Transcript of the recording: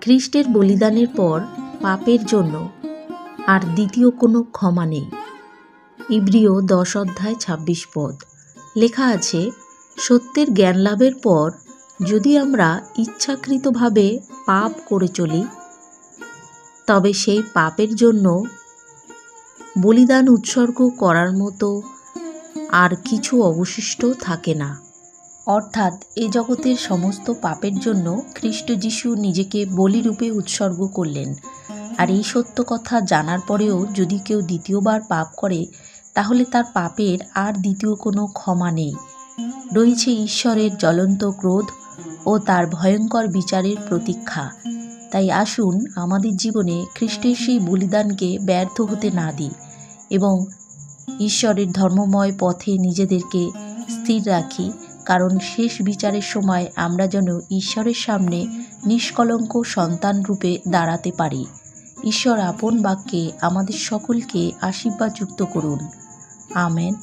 খ্রিস্টের বলিদানের পর পাপের জন্য আর দ্বিতীয় কোনো ক্ষমা নেই। ইব্রিয় 10 অধ্যায় 26 পদ লেখা আছে, সত্যের জ্ঞান লাভের পর যদি আমরা ইচ্ছাকৃতভাবে পাপ করে চলি, তবে সেই পাপের জন্য বলিদান উৎসর্গ করার মতো আর কিছু অবশিষ্ট থাকে না। অর্থাৎ এ জগতের সমস্ত পাপের জন্য খ্রিস্ট যিশু নিজেকে বলিরূপে উৎসর্গ করলেন। আর এই সত্য কথা জানার পরেও যদি কেউ দ্বিতীয়বার পাপ করে, তাহলে তার পাপের আর দ্বিতীয় কোনো ক্ষমা নেই। রয়েছে ঈশ্বরের জ্বলন্ত ক্রোধ ও তার ভয়ঙ্কর বিচারের প্রতীক্ষা। তাই আসুন আমাদের জীবনে খ্রিস্টের সেই বলিদানকে ব্যর্থ হতে না দিই এবং ঈশ্বরের ধর্মময় পথে নিজেদেরকে স্থির রাখি, কারণ শেষ বিচারের সময় আমরা যেন ঈশ্বরের সামনে নিষ্কলঙ্ক সন্তান রূপে দাঁড়াতে পারি। ঈশ্বর আপন বাক্যে আমাদের সকলকে আশীর্বাদযুক্ত করুন। আমেন।